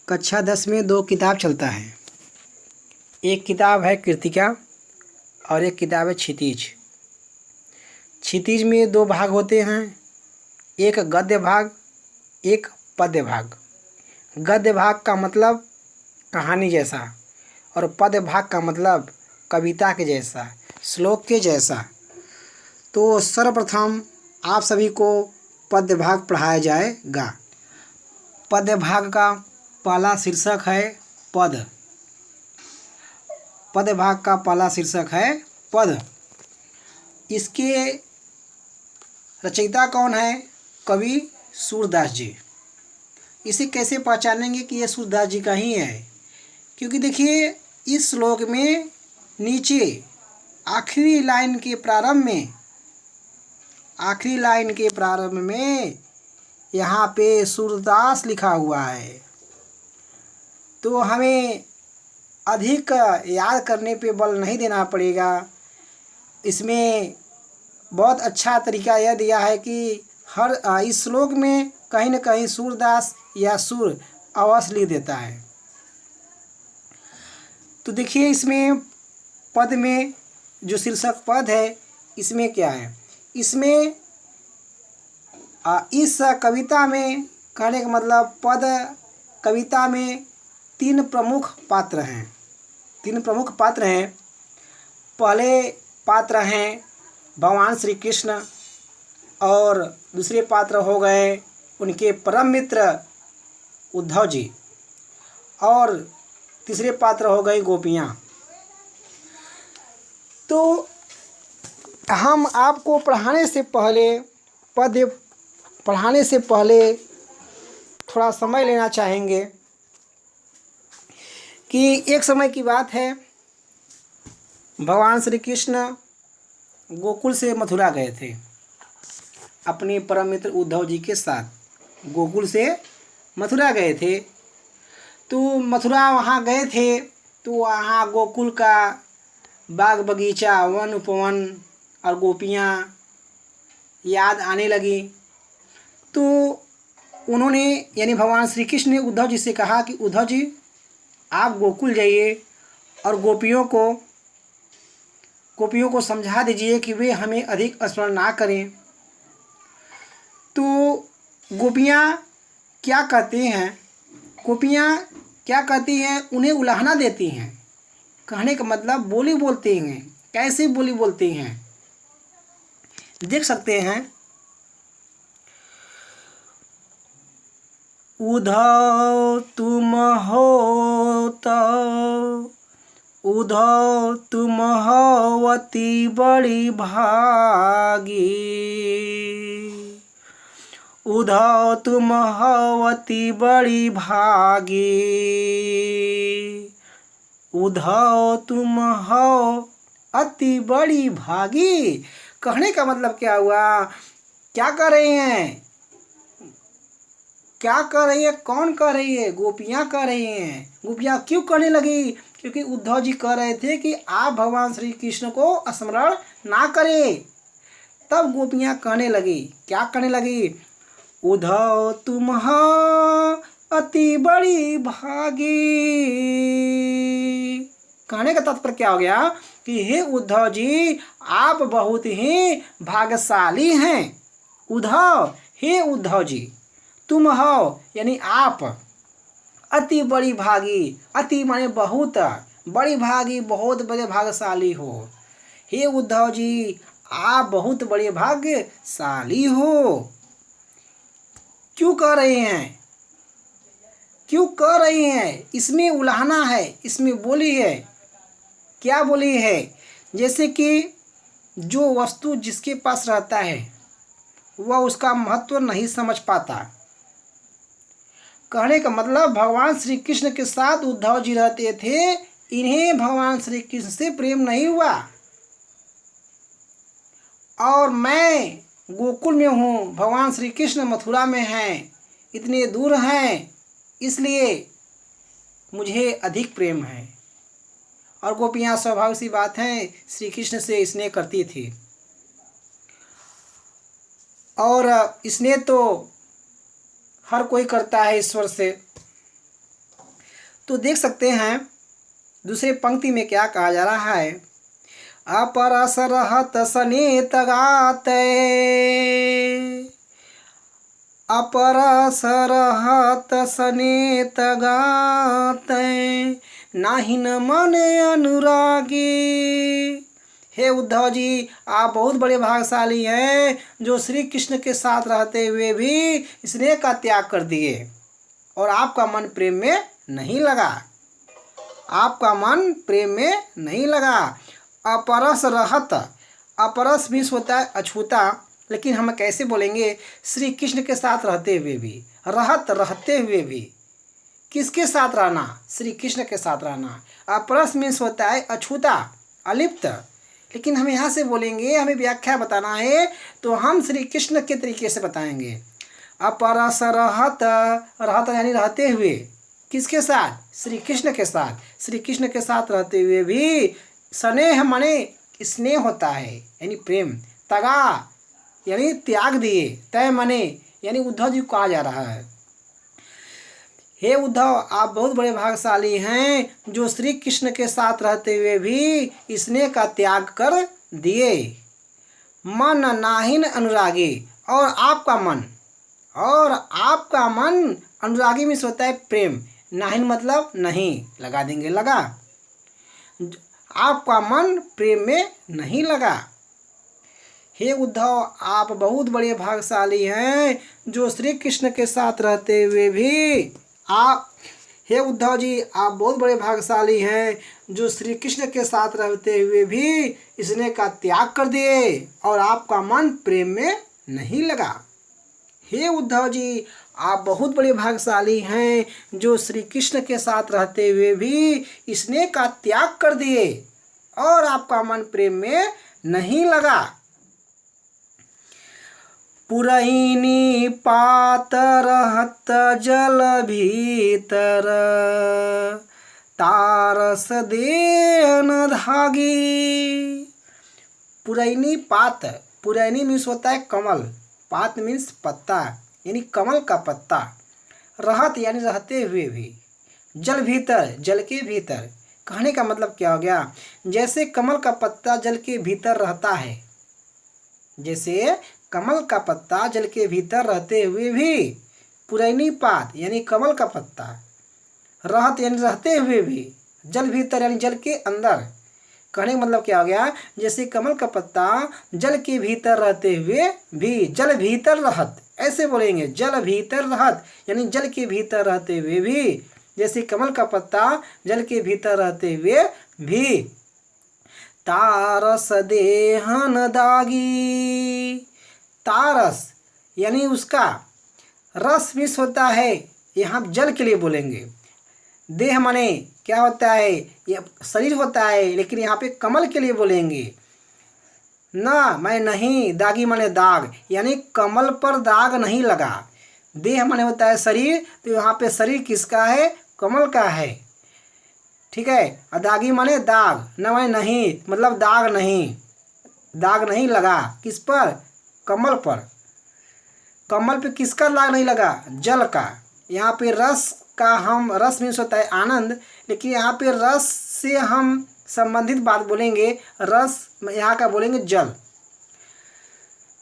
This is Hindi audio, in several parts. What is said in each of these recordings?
कक्षा 10 में दो किताब चलता है। एक किताब है कृतिका और एक किताब है क्षितिज। क्षितिज में दो भाग होते हैं, एक गद्य भाग, एक पद्य भाग। गद्य भाग का मतलब कहानी जैसा और पद्य भाग का मतलब कविता के जैसा, श्लोक के जैसा। तो सर्वप्रथम आप सभी को पद्य भाग पढ़ाया जाएगा। पद्य भाग का पहला शीर्षक है पद। पद्य भाग का पहला शीर्षक है पद। इसके रचयिता कौन है? कवि सूरदास जी। इसे कैसे पहचानेंगे कि ये सूरदास जी का ही है? क्योंकि देखिए इस श्लोक में नीचे आखिरी लाइन के प्रारंभ में यहाँ पे सूरदास लिखा हुआ है। तो हमें अधिक याद करने पे बल नहीं देना पड़ेगा। इसमें बहुत अच्छा तरीका यह दिया है कि हर इस श्लोक में कहीं न कहीं सूरदास या सुर अवश्य लिख देता है। तो देखिए इसमें पद में जो शीर्षक पद है इसमें क्या है? इसमें इस कविता में कहने का मतलब पद कविता में तीन प्रमुख पात्र हैं। पहले पात्र हैं भगवान श्री कृष्ण और दूसरे पात्र हो गए उनके परम मित्र उद्धव जी और तीसरे पात्र हो गई गोपियाँ। तो हम आपको पढ़ाने से पहले थोड़ा समय लेना चाहेंगे कि एक समय की बात है, भगवान श्री कृष्ण गोकुल से मथुरा गए थे अपने परम मित्र उद्धव जी के साथ। गोकुल से मथुरा गए थे। तो मथुरा वहाँ गए थे तो वहाँ गोकुल का बाग बगीचा, वन उपवन और गोपियाँ याद आने लगी। तो उन्होंने यानी भगवान श्री कृष्ण ने उद्धव जी से कहा कि उद्धव जी आप गोकुल जाइए और गोपियों को समझा दीजिए कि वे हमें अधिक स्मरण ना करें। तो गोपियाँ क्या कहती हैं? उन्हें उलाहना देती हैं। कहने का मतलब बोली बोलती हैं। कैसे बोली बोलती हैं देख सकते हैं। उद्धव तुम हो अति बड़ी भागी। उद्धव तुम हो अति बड़ी भागी। उद्धव तुम हो अति बड़ी भागी। कहने का मतलब क्या हुआ? क्या कर रही हैं? कौन कह रही है? गोपियाँ कह रही हैं। गोपियाँ क्यों कहने लगी? क्योंकि उद्धव जी कह रहे थे कि आप भगवान श्री कृष्ण को स्मरण ना करें। तब गोपियाँ कहने लगी, क्या कहने लगी? उद्धव तुम हो अति बड़ी भागी। कहने का तात्पर्य क्या हो गया कि हे उद्धव जी आप बहुत ही भाग्यशाली हैं। हे उद्धव जी तुम हो यानी आप अति बड़ी भागी। अति माने बहुत, बड़ी भागी बहुत बड़े भाग्यशाली हो। हे उद्धव जी आप बहुत बड़े भाग्यशाली हो। क्यों कह रही हैं? इसमें उलाहना है, इसमें बोली है। क्या बोली है? जैसे कि जो वस्तु जिसके पास रहता है वह उसका महत्व नहीं समझ पाता। कहने का मतलब भगवान श्री कृष्ण के साथ उद्धव जी रहते थे, इन्हें भगवान श्री कृष्ण से प्रेम नहीं हुआ। और मैं गोकुल में हूँ, भगवान श्री कृष्ण मथुरा में हैं, इतने दूर हैं, इसलिए मुझे अधिक प्रेम है। और गोपियाँ स्वाभाविक सी बात है श्री कृष्ण से स्नेह करती थी। और स्नेह तो हर कोई करता है ईश्वर से। तो देख सकते हैं दूसरे पंक्ति में क्या कहा जा रहा है, अपरस रहत सनेत गाते, अपरस रहत सनेत गाते, नाहिन मन अनुरागी। हे उद्धव जी, आप बहुत बड़े भाग्यशाली हैं जो श्री कृष्ण के साथ रहते हुए भी स्नेह का त्याग कर दिए और आपका मन प्रेम में नहीं लगा, आपका मन प्रेम में नहीं लगा। अपरस रहत, अपरस भी होता है अछूता, लेकिन हम कैसे बोलेंगे, श्री कृष्ण के साथ रहते हुए भी, रहत रहते हुए भी, किसके साथ रहना, श्री कृष्ण के साथ रहना। अपरस मीन्स होता है अछूता, अलिप्त, लेकिन हम यहाँ से बोलेंगे, हमें व्याख्या बताना है तो हम श्री कृष्ण के तरीके से बताएंगे। अपरस रहत, रहत यानी रहते हुए, किसके साथ, श्री कृष्ण के साथ, श्री कृष्ण के साथ रहते हुए भी स्नेह मने स्नेह होता है यानी प्रेम, तगा यानी त्याग दिए, तय मने यानी उद्धव जी को कहा जा रहा है, हे उद्धव आप बहुत बड़े भाग्यशाली हैं जो श्री कृष्ण के साथ रहते हुए भी स्नेह का त्याग कर दिए। मन नाहिन अनुरागी, और आपका मन, और आपका मन अनुरागी में होता है प्रेम, नाहिन मतलब नहीं, लगा देंगे लगा, आपका मन प्रेम में नहीं लगा। हे उद्धव आप बहुत बड़े भाग्यशाली हैं जो श्री कृष्ण के साथ रहते हुए भी आप, हे उद्धव जी आप बहुत बड़े भाग्यशाली हैं जो श्री कृष्ण के साथ रहते हुए भी स्नेह का त्याग कर दिए और आपका मन प्रेम में नहीं लगा। हे उद्धव जी आप बहुत बड़े भाग्यशाली हैं जो श्री कृष्ण के साथ रहते हुए भी स्नेह का त्याग कर दिए और आपका मन प्रेम में नहीं लगा। पुरैनी पात रहत जल भीतर, तारस देह न धागी। पुरैनी पात, पुरैनी मीन्स होता है कमल, पात मीन्स पत्ता यानी कमल का पत्ता, रहत यानी रहते हुए भी, जल भीतर जल के भीतर, कहने का मतलब क्या हो गया, जैसे कमल का पत्ता जल के भीतर रहता है, जैसे कमल का पत्ता जल के भीतर रहते हुए भी, पुरैनी पात यानी कमल का पत्ता, रहत यानी रहते हुए भी, जल भीतर यानी जल के अंदर, कहने का मतलब क्या हो गया, जैसे कमल का पत्ता जल के भीतर रहते हुए भी, जल भीतर रहत ऐसे बोलेंगे, जल भीतर रहत यानी जल के भीतर रहते हुए भी, जैसे कमल का पत्ता जल के भीतर रहते हुए भी। तारस देहन दागी, तारस यानी उसका, रस मिस होता है, यहाँ जल के लिए बोलेंगे, देह माने क्या होता है, ये शरीर होता है, लेकिन यहाँ पे कमल के लिए बोलेंगे ना, मैं नहीं, दागी माने दाग यानी कमल पर दाग नहीं लगा, देह माने होता है शरीर, तो यहाँ पे शरीर किसका है, कमल का है, ठीक है, दागी माने दाग, न माने नहीं मतलब दाग नहीं, दाग नहीं लगा किस पर, कमल पर, कमल पे किसका दाग नहीं लगा, जल का। यहाँ पे रस का, हम रस मीन्स होता है आनंद, लेकिन यहाँ पे रस से हम संबंधित बात बोलेंगे, रस यहाँ का बोलेंगे जल।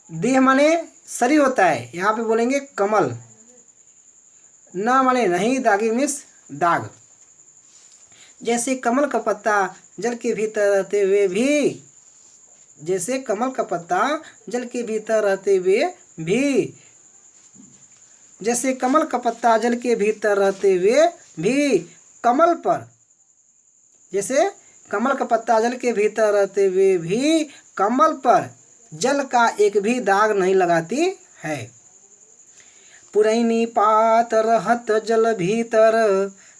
देह माने शरीर होता है, यहाँ पे बोलेंगे कमल, न माने नहीं, दागी मीन्स दाग। जैसे कमल का पत्ता जल के भीतर रहते हुए भी, जैसे कमल का पत्ता जल के भीतर रहते हुए भी, जैसे कमल का पत्ता जल के भीतर रहते हुए भी, कमल पर, जैसे कमल का पत्ता जल के भीतर रहते हुए भी कमल पर जल का एक भी दाग नहीं लगाती है। पुरैनी पात रहत जल भीतर,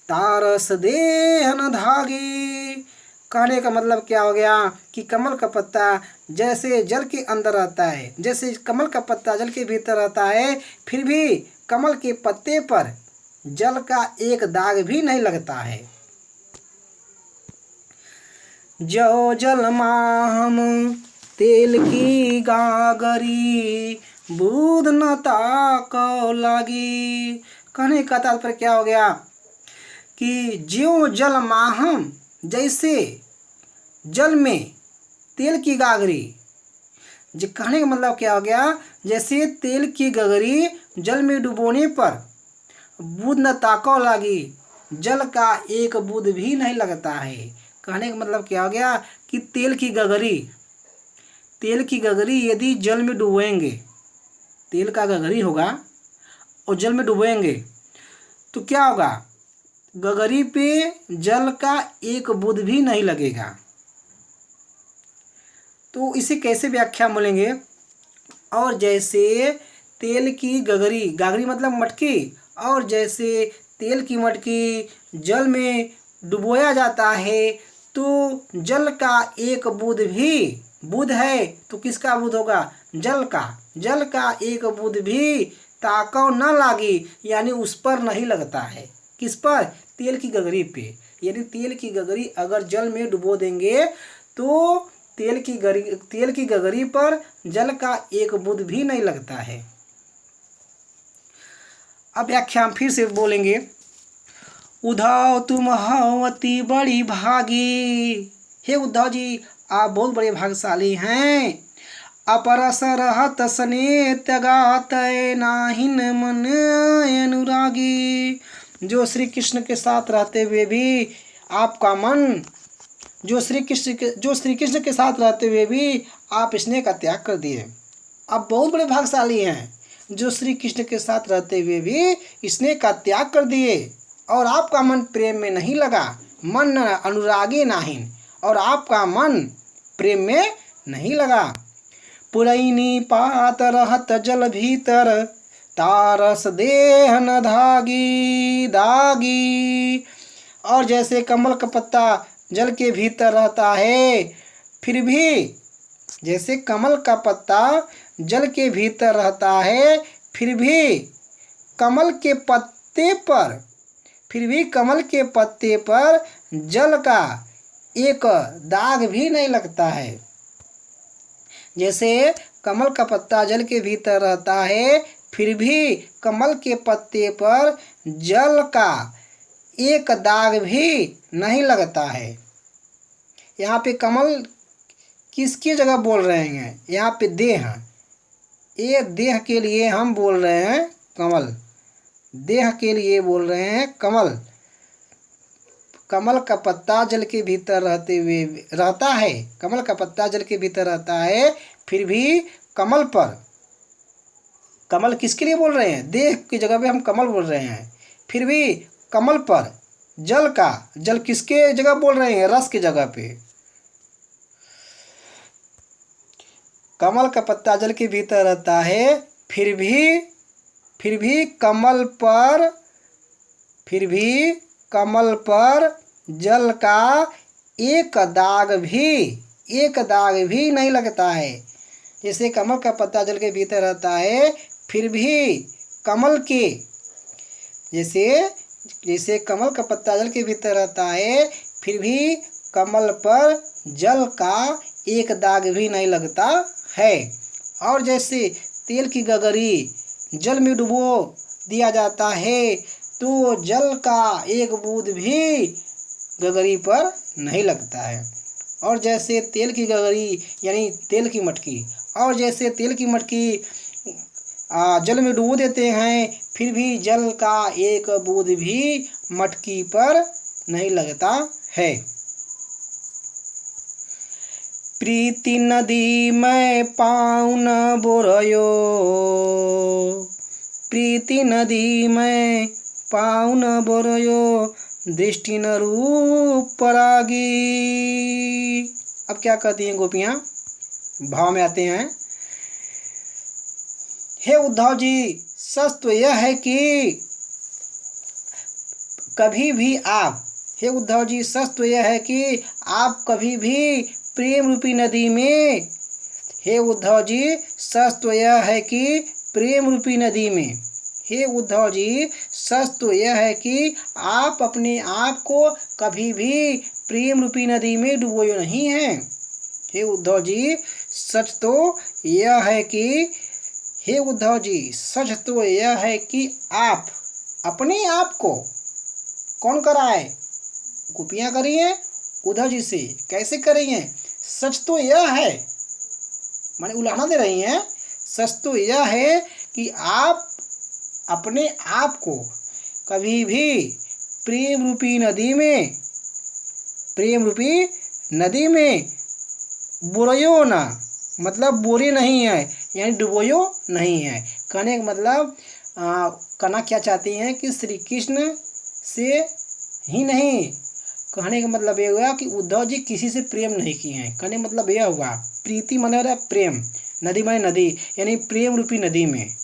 तारस देह न धागी, कहने का मतलब क्या हो गया कि कमल का पत्ता जैसे जल के अंदर रहता है, जैसे कमल का पत्ता जल के भीतर रहता है, फिर भी कमल के पत्ते पर जल का एक दाग भी नहीं लगता है। जो जल माहम तेल की गागरी, बूंद न ताको लागी, कहने का तात्पर्य क्या हो गया कि ज्यों जल माहम, जैसे जल में तेल की गागरी। जो कहने का मतलब क्या हो गया, जैसे तेल की गगरी जल में डुबोने पर बूंद न ताको लागी, जल का एक बूंद भी नहीं लगता है। कहने का मतलब क्या हो गया कि तेल की गगरी यदि जल में डुबोएंगे, तेल का गगरी होगा और जल में डुबोएंगे तो क्या होगा, गगरी पे जल का एक बूंद भी नहीं लगेगा। तो इसे कैसे व्याख्या बोलेंगे, और जैसे तेल की गगरी, गागरी मतलब मटकी, और जैसे तेल की मटकी जल में डुबोया जाता है तो जल का एक बूंद भी, बूंद है तो किसका बूंद होगा, जल का एक बूंद भी ताकव न लागी, यानी उस पर नहीं लगता है। किस पर, तेल की गगरी पे। यानी तेल की गगरी अगर जल में डुबो देंगे तो तेल की गगरी पर जल का एक बूंद भी नहीं लगता है। अब व्याख्या फिर से बोलेंगे। उद्धव तुम हो अति बड़ी भागी, हे उद्धव जी आप बहुत बड़े भाग्यशाली हैं। अपरस रहत सने त्यागात नाहिन मन अनुरागी, जो श्री कृष्ण के साथ रहते हुए भी आपका मन, जो श्री कृष्ण के साथ रहते हुए भी आप स्नेह का त्याग कर दिए। आप बहुत बड़े भाग्यशाली हैं जो श्री कृष्ण के साथ रहते हुए भी स्नेह का त्याग कर दिए, और आपका मन प्रेम में नहीं लगा, मन अनुरागी नाहिन, और आपका मन प्रेम में नहीं लगा। पुरैनी पात रहत जल भीतर, तारस देह न दागी। और जैसे कमल का पत्ता जल के भीतर रहता है, फिर भी जैसे कमल का पत्ता जल के भीतर रहता है, फिर भी कमल के पत्ते पर जल का एक दाग भी नहीं लगता है। जैसे कमल का पत्ता जल के भीतर रहता है, फिर भी कमल के पत्ते पर जल का एक दाग भी नहीं लगता है। यहाँ पे कमल किसकी जगह बोल रहे हैं, यहाँ पे देह, ये देह के लिए हम बोल रहे हैं कमल, देह के लिए बोल रहे हैं कमल। कमल का पत्ता जल के भीतर रहता है, कमल का पत्ता जल के भीतर रहता है, फिर भी कमल पर, कमल किसके लिए बोल रहे हैं, देह की जगह पे हम कमल बोल रहे हैं, फिर भी कमल पर जल किसके जगह बोल रहे हैं, रस की जगह पे। कमल का पत्ता जल के भीतर रहता है, फिर भी कमल पर जल का एक दाग भी नहीं लगता है। जैसे कमल का पत्ता जल के भीतर रहता है, फिर भी कमल के जैसे कमल का पत्ता जल के भीतर रहता है, फिर भी कमल पर जल का एक दाग भी नहीं लगता है। और जैसे तेल की गगरी जल में डुबो दिया जाता है तो जल का एक बूंद भी गगरी पर नहीं लगता है। और जैसे तेल की गगरी यानी तेल की मटकी, और जैसे तेल की मटकी जल में डुबो देते हैं, फिर भी जल का एक बूंद भी मटकी पर नहीं लगता है। प्रीति नदी में पाँव न बोरयो, प्रीति नदी में पाँव न बोरयो, दृष्टि न रूप परागी। अब क्या कहती हैं गोपियाँ, भाव में आते हैं। हे उद्धव जी, सच तो यह है कि कभी भी आप, हे उद्धव जी सच तो यह है कि आप कभी भी प्रेम रूपी नदी में, हे उद्धव जी सच तो यह है कि प्रेम रूपी नदी में, हे उद्धव जी सच तो यह है कि आप अपने आप को कभी भी प्रेम रूपी नदी में डुबोए नहीं हैं। हे उद्धव जी सच तो यह है कि, हे उद्धव जी सच तो यह है कि आप अपने आप को कौन कर रहा है? गोपियाँ कर रही हैं उद्धव जी से। कैसे कर रही हैं? सच तो यह है, माने उलाहना दे रही हैं, सच तो यह है कि आप अपने आप को कभी भी प्रेम रूपी नदी में, प्रेम रूपी नदी में बुरोयो ना, मतलब बुरे नहीं है, यानी डुबोयो नहीं है। कहने का मतलब कहना क्या चाहती हैं कि श्री कृष्ण से ही नहीं, कहने का मतलब ये हुआ कि उद्धव जी किसी से प्रेम नहीं किए हैं। कहने का मतलब यह हुआ, प्रीति माने रहा प्रेम, नदी माने नदी, यानी प्रेम रूपी नदी में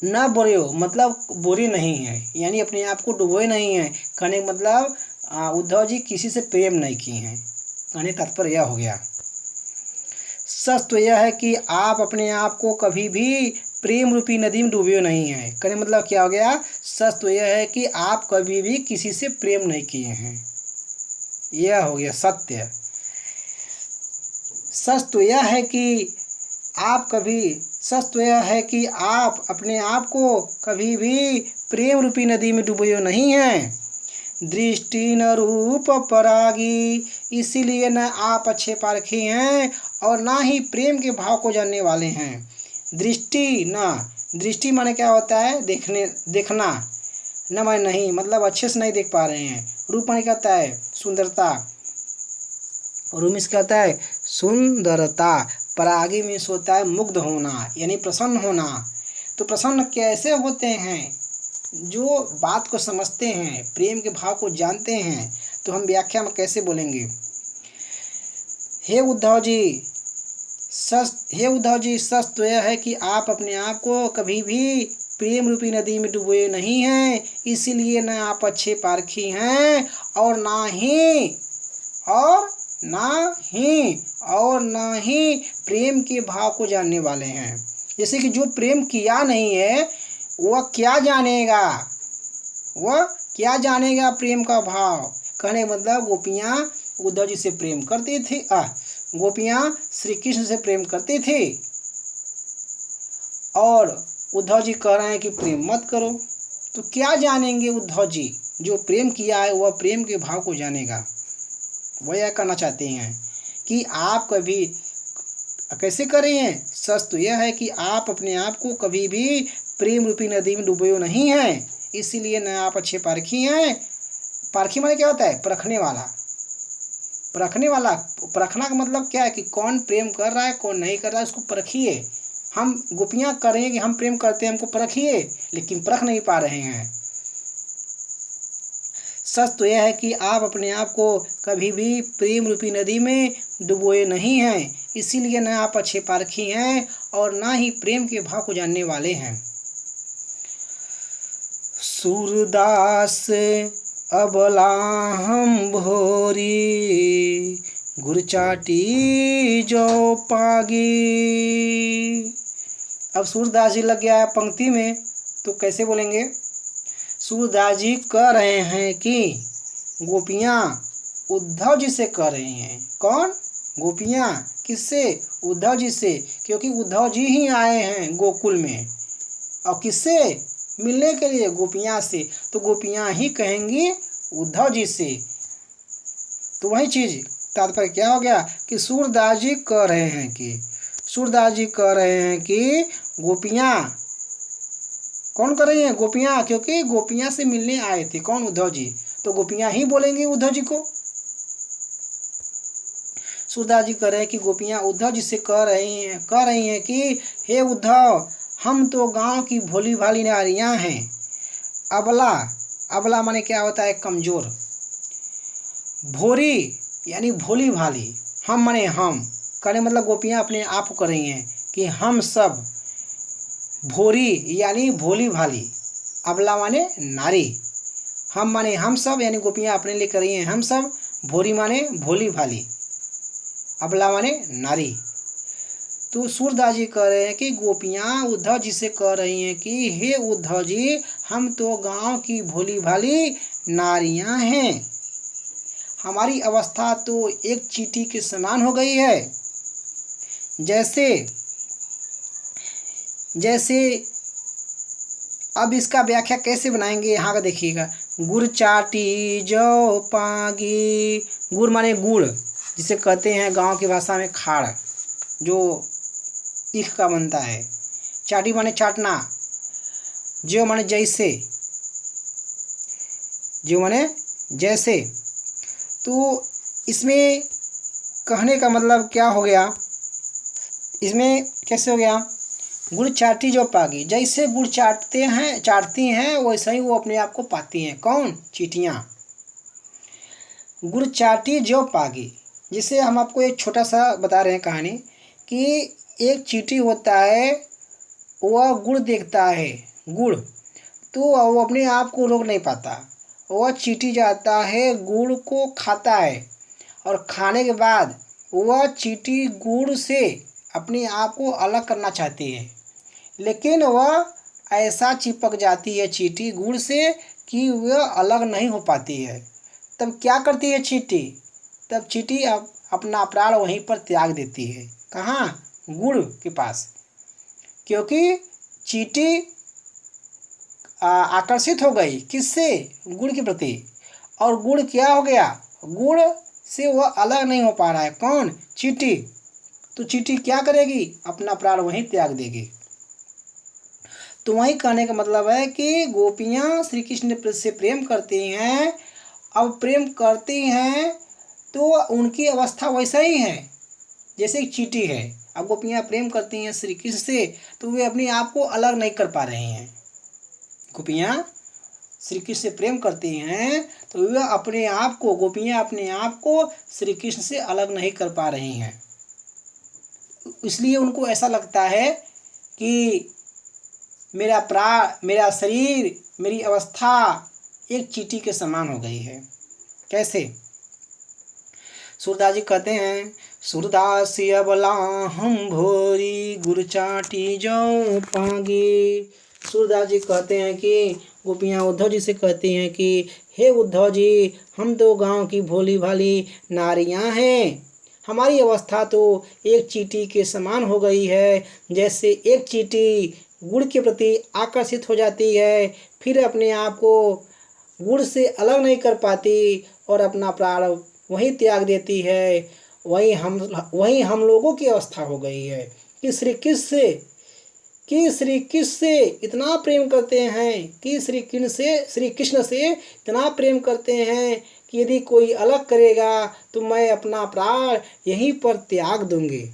ना बुरे, मतलब बुरे नहीं है, यानी अपने आप को डुबोए नहीं है। कहने का मतलब उद्धव जी किसी से प्रेम नहीं किए हैं। कहने तात्पर्य यह हो गया। सच तो यह है कि आप अपने आप को कभी भी प्रेम रूपी नदी में डूबे नहीं हैं। कहने मतलब क्या हो गया? सच तो यह है कि आप कभी भी किसी से प्रेम नहीं किए हैं, यह हो गया सत्य। सच तो यह है कि आप कभी, सच तो यह है कि आप अपने आप को कभी भी प्रेम रूपी नदी में डूबे नहीं हैं। दृष्टि न रूप परागी, इसीलिए न आप अच्छे पारखी हैं और ना ही प्रेम के भाव को जानने वाले हैं। दृष्टि न, दृष्टि माने क्या होता है? देखने, देखना, न माने नहीं, मतलब अच्छे से नहीं देख पा रहे हैं। रूप माने क्या होता है? सुंदरता, रूमिस कहता है सुंदरता। परागी मीन्स होता है मुग्ध होना, यानी प्रसन्न होना। तो प्रसन्न कैसे होते हैं? जो बात को समझते हैं, प्रेम के भाव को जानते हैं। तो हम व्याख्या में कैसे बोलेंगे? हे उद्धव जी सच तो यह है कि आप अपने आप को कभी भी प्रेम रूपी नदी में डुबोए नहीं हैं, इसीलिए न आप अच्छे पारखी हैं और ना ही प्रेम के भाव को जानने वाले हैं। जैसे कि जो प्रेम किया नहीं है वह क्या जानेगा, वह क्या जानेगा प्रेम का भाव। कहने का मतलब गोपियाँ उद्धव जी से प्रेम करती थी, गोपियाँ श्री कृष्ण से प्रेम करती थी और उद्धव जी कह रहे हैं कि प्रेम मत करो। तो क्या जानेंगे उद्धव जी? जो प्रेम किया है वह प्रेम के भाव को जानेगा। वह यह कहना चाहते हैं कि आप कभी कैसे कर रहे हैं? सच तो यह है कि आप अपने आप को कभी भी प्रेम रूपी नदी में डूबे नहीं हैं, इसीलिए न आप अच्छे पारखी हैं। पारखी माने क्या होता है? परखने वाला। परखने वाला, परखना का मतलब क्या है? कि कौन प्रेम कर रहा है, कौन नहीं कर रहा है, उसको परखिए। हम गोपियाँ कर रही हैं कि हम प्रेम करते हैं, हमको परखिए, लेकिन परख नहीं पा रहे हैं। सच तो यह है कि आप अपने आप को कभी भी प्रेम रूपी नदी में डुबोए नहीं हैं, इसीलिए न आप अच्छे पारखी हैं और ना ही प्रेम के भाव को जानने वाले हैं। सूरदास अबला हम भोरी, गुरचाटी जो पागी। अब सूरदास जी लग गया है पंक्ति में, तो कैसे बोलेंगे? सूरदास जी कह रहे हैं कि गोपियाँ उद्धव जी से कह रही हैं। कौन? गोपियाँ। किससे? उद्धव जी से, क्योंकि उद्धव जी ही आए हैं गोकुल में। और किससे मिलने के लिए? गोपियाँ से। तो गोपियाँ ही कहेंगी उद्धव जी से। तो वही चीज़ तात्पर्य क्या हो गया कि सूरदास जी कह रहे हैं कि गोपियाँ, कौन कर रही हैं? गोपियाँ, क्योंकि गोपियाँ से मिलने आए थे। कौन? उद्धव जी। तो गोपियाँ ही बोलेंगी उद्धव जी को। सूरदास जी कह रहे हैं कि गोपियाँ उद्धव जी से कह रही हैं कि हे उद्धव, हम तो गांव की भोली भाली नारियाँ हैं। अबला, अबला माने क्या होता है? कमजोर। भोरी यानी भोली भाली, हम माने हम। कहने मतलब गोपियाँ अपने आप को कह रही हैं कि हम सब भोरी यानी भोली भाली, अबला माने नारी, हम माने हम सब, यानी गोपियाँ अपने लिए कर रही हैं हम सब, भोरी माने भोली भाली, अबला माने नारी। तो सूरदास जी कह रहे हैं कि गोपियाँ उद्धव जी से कह रही हैं कि हे उद्धव जी, हम तो गांव की भोली भाली नारियां हैं, हमारी अवस्था तो एक चींटी के समान हो गई है। जैसे अब इसका व्याख्या कैसे बनाएंगे यहाँ का देखिएगा। गुड़ चाटी जौ पागी। गुड़ माने गुड़, जिसे कहते हैं गांव की भाषा में खाड़, जो ईख का बनता है। चाटी माने चाटना। जौ माने जैसे, जो माने जैसे। तो इसमें कहने का मतलब क्या हो गया, इसमें कैसे हो गया, गुड़ चाटी जो पागी, जैसे गुड़ चाटती हैं वैसे ही वो अपने आप को पाती हैं। कौन? चींटियाँ। गुड़ चाटी जो पागी, जिसे हम आपको एक छोटा सा बता रहे हैं कहानी कि एक चींटी होता है, वह गुड़ देखता है, गुड़, तो वो अपने आप को रोक नहीं पाता। वह चींटी जाता है, गुड़ को खाता है, और खाने के बाद वह चींटी गुड़ से अपने आप को अलग करना चाहती है, लेकिन वह ऐसा चिपक जाती है चींटी गुड़ से कि वह अलग नहीं हो पाती है। तब क्या करती है चींटी? तब चींटी अपना प्राण वहीं पर त्याग देती है। कहाँ? गुड़ के पास। क्योंकि चींटी आकर्षित हो गई किससे? गुड़ के प्रति। और गुड़ क्या हो गया? गुड़ से वह अलग नहीं हो पा रहा है। कौन? चींटी। तो चींटी क्या करेगी? अपना प्राण वहीं त्याग देगी। तो वही कहने का मतलब है कि गोपियाँ श्री कृष्ण से प्रेम करती हैं। अब प्रेम करती हैं तो उनकी अवस्था वैसा ही है जैसे एक चींटी है। अब गोपियाँ प्रेम करती हैं श्री कृष्ण से, तो वे अपने आप को अलग नहीं कर पा रही हैं। गोपियाँ श्री कृष्ण से प्रेम करती हैं तो वे अपने आप को, गोपियाँ अपने आप को श्री कृष्ण से अलग नहीं कर पा रही हैं। इसलिए उनको ऐसा लगता है कि मेरा शरीर, मेरी अवस्था एक चींटी के समान हो गई है। कैसे? सूरदास जी कहते हैं, सूरदास अबला हम भोरी गुड़ चाटी जौ पागी। सूरदास जी कहते हैं कि गोपियाँ उद्धव जी से कहती हैं कि हे उद्धव जी, हम तो गांव की भोली भाली नारियां हैं, हमारी अवस्था तो एक चींटी के समान हो गई है। जैसे एक चींटी गुड़ के प्रति आकर्षित हो जाती है, फिर अपने आप को गुड़ से अलग नहीं कर पाती और अपना प्राण वहीं त्याग देती है, वही हम लोगों की अवस्था हो गई है कि श्री कृष्ण से इतना प्रेम करते हैं, कि श्री कृष्ण से इतना प्रेम करते हैं कि यदि कोई अलग करेगा तो मैं अपना प्राण यहीं पर त्याग दूंगी।